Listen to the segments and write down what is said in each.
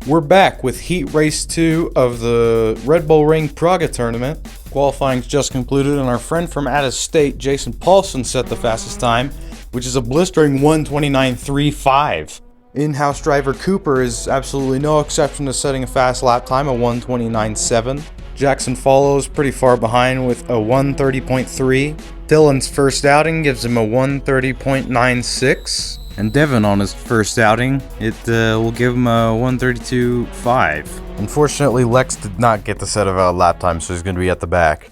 We're back with Heat Race 2 of the Red Bull Ring Praga tournament. Qualifying's just concluded, and our friend from out of state, Jason Paulson, set the fastest time, which is a blistering 1:29.35. In-house driver Cooper is absolutely no exception to setting a fast lap time, a 1:29.7. Jackson follows pretty far behind with a 1:30.3. Dylan's first outing gives him a 1:30.96. And Devin on his first outing, it will give him a 1:32.5. Unfortunately, Lex did not get the set of lap time, so he's going to be at the back.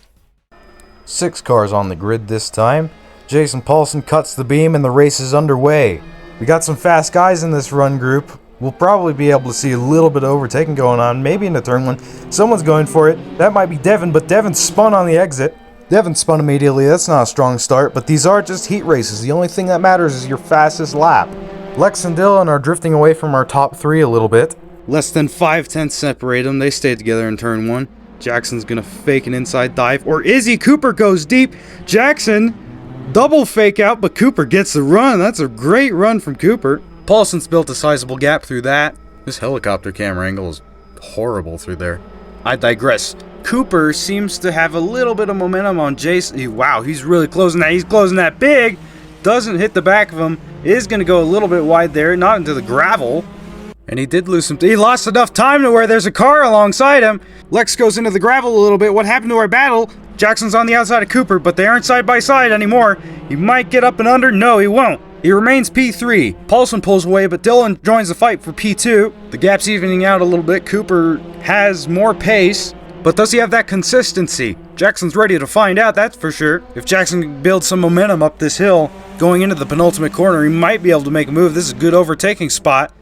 6 cars on the grid this time. Jason Paulson cuts the beam and the race is underway. We got some fast guys in this run group. We'll probably be able to see a little bit of overtaking going on, maybe in the turn one. Someone's going for it. That might be Devin, but Devin spun on the exit. Devin spun immediately. That's not a strong start, but these are just heat races. The only thing that matters is your fastest lap. Lex and Dylan are drifting away from our top 3 a little bit. Less than 5/10 separate them. They stayed together in turn 1. Jackson's gonna fake an inside dive, or is he? Cooper goes deep. Jackson double fake out, but Cooper gets the run. That's a great run from Cooper. Paulson's built a sizable gap through that. This helicopter camera angle is horrible through there. I digress. Cooper seems to have a little bit of momentum on Jason. Wow, he's really closing that. He's closing that big. Doesn't hit the back of him. Is going to go a little bit wide there, not into the gravel. And he did lose some. He lost enough time to where there's a car alongside him. Lex goes into the gravel a little bit. What happened to our battle? Jackson's on the outside of Cooper, but they aren't side by side anymore. He might get up and under. No, he won't. He remains P3. Paulson pulls away, but Dylan joins the fight for P2. The gap's evening out a little bit. Cooper has more pace, but does he have that consistency? Jackson's ready to find out, that's for sure. If Jackson can build some momentum up this hill, going into the penultimate corner, he might be able to make a move. This is a good overtaking spot.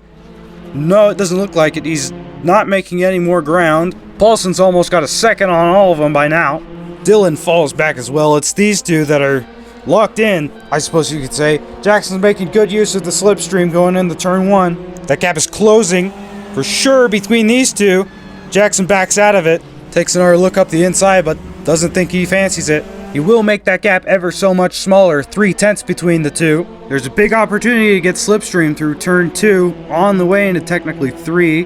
No, it doesn't look like it. He's not making any more ground. Paulson's almost got a second on all of them by now. Dylan falls back as well. It's these two that are locked in, I suppose you could say. Jackson's making good use of the slipstream going into turn 1. That gap is closing for sure between these two. Jackson backs out of it, takes another look up the inside, but doesn't think he fancies it. He will make that gap ever so much smaller, 3/10 between the two. There's a big opportunity to get slipstream through turn 2, on the way into technically 3.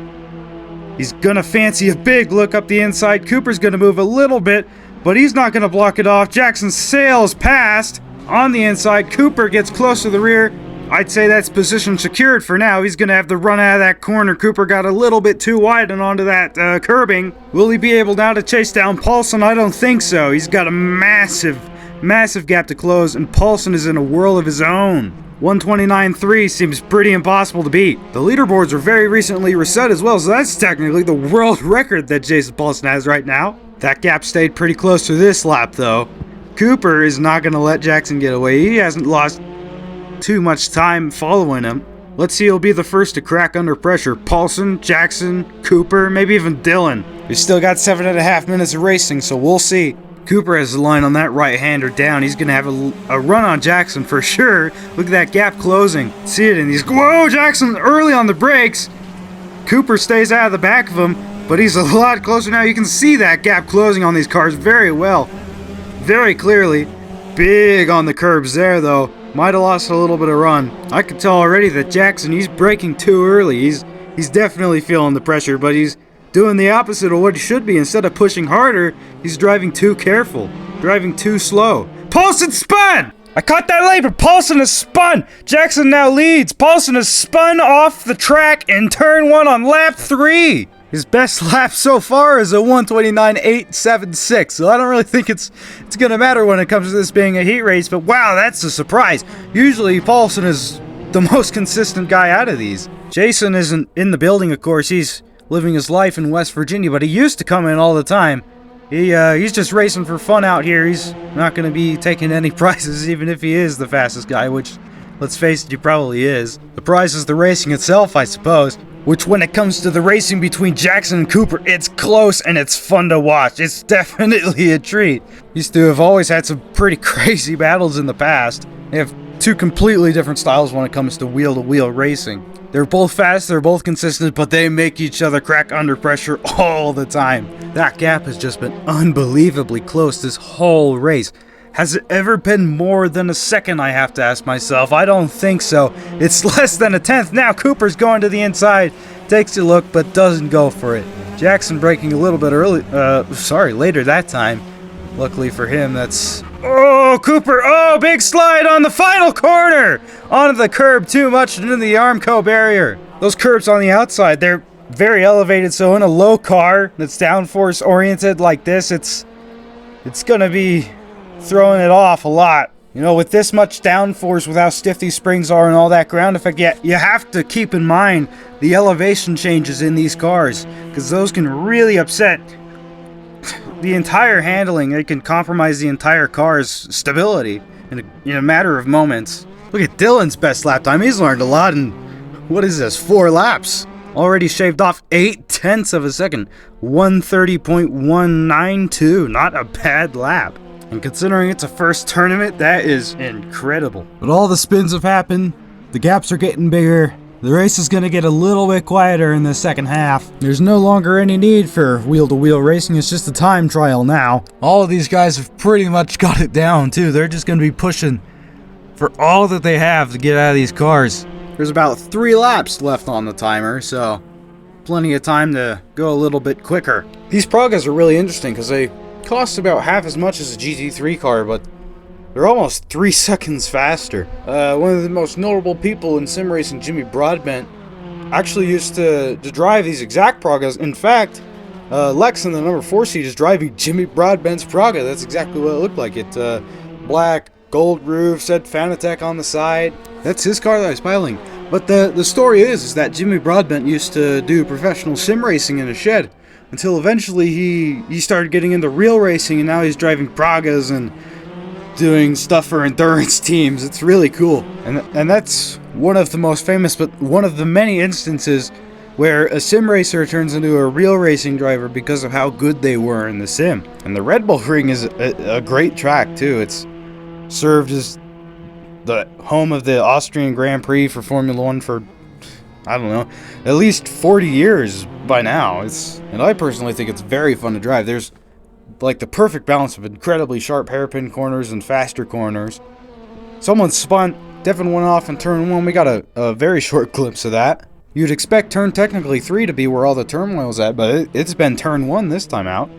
He's gonna fancy a big look up the inside. Cooper's gonna move a little bit, but he's not gonna block it off. Jackson sails past on the inside. Cooper gets close to the rear. I'd say that's position secured for now. He's gonna have to run out of that corner. Cooper got a little bit too wide and onto that curbing. Will he be able now to chase down Paulson? I don't think so. He's got a massive gap to close, and Paulson is in a world of his own. 1:29.3 seems pretty impossible to beat. The leaderboards were very recently reset as well, so that's technically the world record that Jason Paulson has right now. That gap stayed pretty close to this lap though. Cooper is not going to let Jackson get away. He hasn't lost too much time following him. Let's see who'll be the first to crack under pressure. Paulson, Jackson, Cooper, maybe even Dylan. We've still got 7.5 minutes of racing, so we'll see. Cooper has the line on that right-hander down. He's going to have a run on Jackson for sure. Look at that gap closing. See it in these. Whoa, Jackson early on the brakes. Cooper stays out of the back of him, but he's a lot closer now. You can see that gap closing on these cars very well. Very clearly. Big on the curbs there, though. Might have lost a little bit of run. I can tell already that Jackson, he's braking too early. He's definitely feeling the pressure, but he's doing the opposite of what he should be. Instead of pushing harder, he's driving too careful, driving too slow. Paulson spun! I caught that late, but Paulson has spun! Jackson now leads. Paulson has spun off the track in turn 1 on lap 3. His best lap so far is a 1:29.876, so I don't really think it's going to matter when it comes to this being a heat race, but wow, that's a surprise. Usually Paulson is the most consistent guy out of these. Jason isn't in the building, of course. He's living his life in West Virginia, but he used to come in all the time. He's just racing for fun out here. He's not going to be taking any prizes, even if he is the fastest guy, which, let's face it, he probably is. The prize is the racing itself, I suppose. Which, when it comes to the racing between Jackson and Cooper, it's close and it's fun to watch. It's definitely a treat. These two have always had some pretty crazy battles in the past. They have two completely different styles when it comes to wheel-to-wheel racing. They're both fast, they're both consistent, but they make each other crack under pressure all the time. That gap has just been unbelievably close this whole race. Has it ever been more than a second, I have to ask myself? I don't think so. It's less than a tenth now. Cooper's going to the inside. takes a look but doesn't go for it. Jackson braking a little bit later that time. Luckily for him, that's... Oh, Cooper! Oh, big slide on the final corner! Onto the curb, too much into the Armco barrier. Those curbs on the outside, they're very elevated, so in a low car that's downforce oriented like this, it's gonna be throwing it off a lot. You know, with this much downforce, with how stiff these springs are and all that ground effect, you have to keep in mind the elevation changes in these cars, because those can really upset the entire handling. They can compromise the entire car's stability in a matter of moments. Look at Dylan's best lap time. He's learned a lot in, what is this, 4 laps? Already shaved off 0.8 of a second. 1:30.192. Not a bad lap. And considering it's a first tournament, that is incredible. But all the spins have happened. The gaps are getting bigger. The race is going to get a little bit quieter in the second half. There's no longer any need for wheel-to-wheel racing. It's just a time trial now. All of these guys have pretty much got it down, too. They're just going to be pushing for all that they have to get out of these cars. There's about 3 laps left on the timer, so plenty of time to go a little bit quicker. These Pragas are really interesting because they cost about half as much as a GT3 car, but they're almost 3 seconds faster. One of the most notable people in sim racing, Jimmy Broadbent, actually used to drive these exact Pragas. In fact, Lex in the number 4 seat is driving Jimmy Broadbent's Praga. That's exactly what it looked like. It black, gold roof, said Fanatec on the side. That's his car that I was piloting. But the story is that Jimmy Broadbent used to do professional sim racing in a shed until eventually he started getting into real racing, and now he's driving Pragas and doing stuff for endurance teams. It's really cool. And that's one of the most famous, but one of the many instances where a sim racer turns into a real racing driver because of how good they were in the sim. And the Red Bull Ring is a great track too. It's served as the home of the Austrian Grand Prix for Formula 1 for, I don't know, at least 40 years by now. And I personally think it's very fun to drive. There's like the perfect balance of incredibly sharp hairpin corners and faster corners. Someone spun, Devin went off in turn 1. We got a very short glimpse of that. You'd expect turn technically 3 to be where all the turmoil's at, but it's been turn 1 this time out.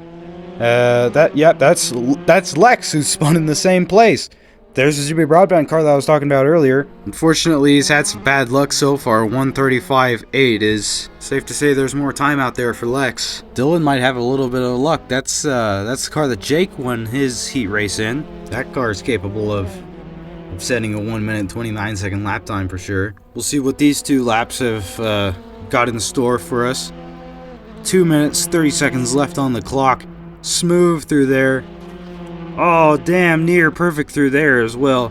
That's Lex who's spun in the same place. There's the Jimmy Broadbent car that I was talking about earlier. Unfortunately, he's had some bad luck so far. 1:35.8 is safe to say there's more time out there for Lex. Dylan might have a little bit of luck. That's the car that Jake won his heat race in. That car is capable of setting a 1:29 lap time for sure. We'll see what these 2 laps have got in store for us. 2 minutes, 30 seconds left on the clock. Smooth through there. Oh, damn near perfect through there as well.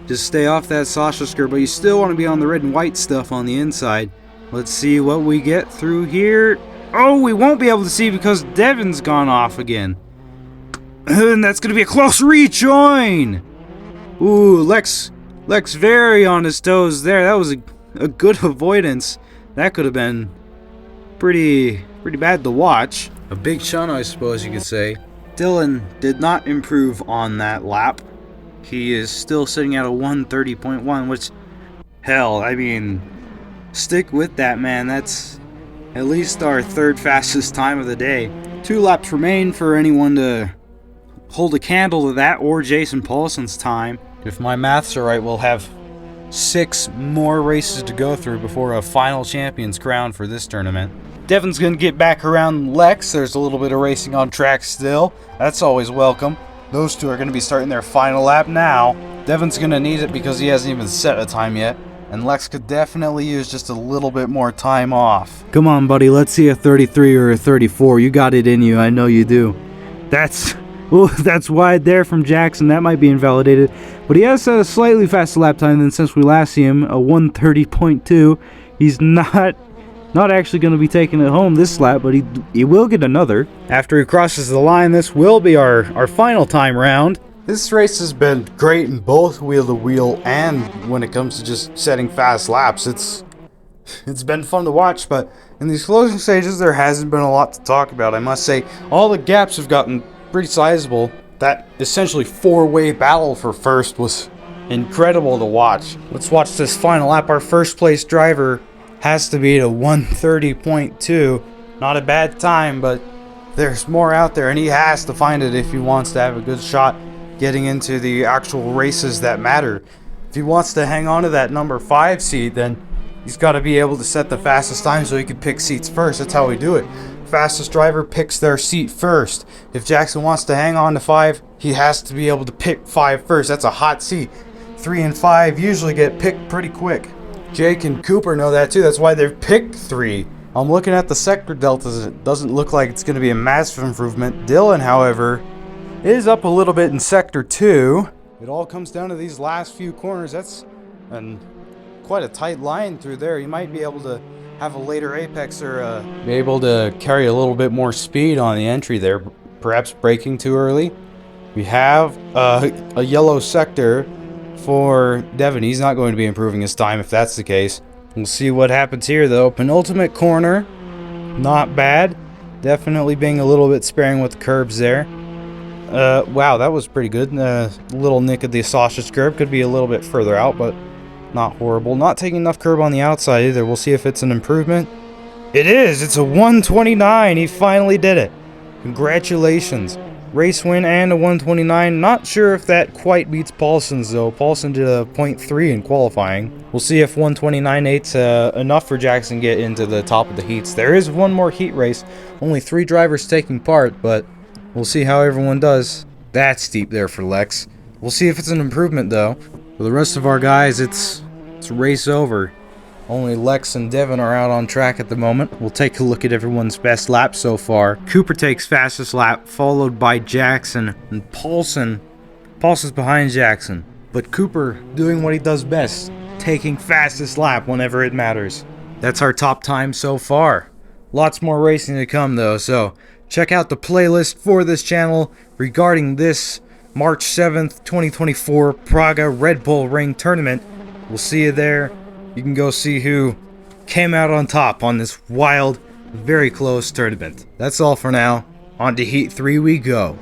Just stay off that Sasha skirt, but you still want to be on the red and white stuff on the inside. Let's see what we get through here. Oh, we won't be able to see because Devin's gone off again. And that's going to be a close rejoin. Ooh, Lex very on his toes there. That was a good avoidance. That could have been pretty bad to watch. A big shun, I suppose you could say. Dylan did not improve on that lap. He is still sitting at a 1:30.1, which, hell, I mean, stick with that, man. That's at least our 3rd fastest time of the day. 2 laps remain for anyone to hold a candle to that or Jason Paulson's time. If my maths are right, we'll have 6 more races to go through before a final champion's crown for this tournament. Devin's going to get back around Lex. There's a little bit of racing on track still. That's always welcome. Those 2 are going to be starting their final lap now. Devin's going to need it because he hasn't even set a time yet. And Lex could definitely use just a little bit more time off. Come on, buddy. Let's see a 33 or a 34. You got it in you. I know you do. That's wide there from Jackson. That might be invalidated. But he has set a slightly faster lap time than since we last see him. A 1:30.2. He's not actually going to be taking it home this lap, but he will get another. After he crosses the line, this will be our final time round. This race has been great in both wheel-to-wheel and when it comes to just setting fast laps. It's been fun to watch, but in these closing stages, there hasn't been a lot to talk about. I must say, all the gaps have gotten pretty sizable. That essentially 4-way battle for first was incredible to watch. Let's watch this final lap. Our first place driver has to be to 130.2. Not a bad time, but there's more out there, and he has to find it if he wants to have a good shot getting into the actual races that matter. If he wants to hang on to that number 5 seat, then he's got to be able to set the fastest time so he can pick seats first. That's how we do it. Fastest driver picks their seat first. If Jackson wants to hang on to 5, he has to be able to pick 5 first. That's a hot seat. 3 and 5 usually get picked pretty quick. Jake and Cooper know that too. That's why they've picked 3. I'm looking at the sector deltas. It doesn't look like it's going to be a massive improvement. Dylan, however, is up a little bit in sector 2. It all comes down to these last few corners. That's quite a tight line through there. You might be able to have a later apex or be able to carry a little bit more speed on the entry there, perhaps braking too early. We have a yellow sector for Devin. He's not going to be improving his time if that's the case. We'll see what happens here though. Penultimate corner, not bad. Definitely being a little bit sparing with the curbs there. Wow, that was pretty good. Little nick of the sausage curb. Could be a little bit further out, but not horrible. Not taking enough curb on the outside either. We'll see if it's an improvement. It is! It's a 129! He finally did it! Congratulations. Race win and a 129. Not sure if that quite beats Paulson's though. Paulson did a 0.3 in qualifying. We'll see if 129.8's enough for Jackson to get into the top of the heats. There is one more heat race. Only 3 drivers taking part, but we'll see how everyone does. That's steep there for Lex. We'll see if it's an improvement though. For the rest of our guys, it's race over. Only Lex and Devin are out on track at the moment. We'll take a look at everyone's best lap so far. Cooper takes fastest lap, followed by Jackson and Paulson. Paulson's behind Jackson, but Cooper doing what he does best, taking fastest lap whenever it matters. That's our top time so far. Lots more racing to come though, so check out the playlist for this channel regarding this March 7th, 2024 Praga Red Bull Ring Tournament. We'll see you there. You can go see who came out on top on this wild, very close tournament. That's all for now. On to Heat 3 we go.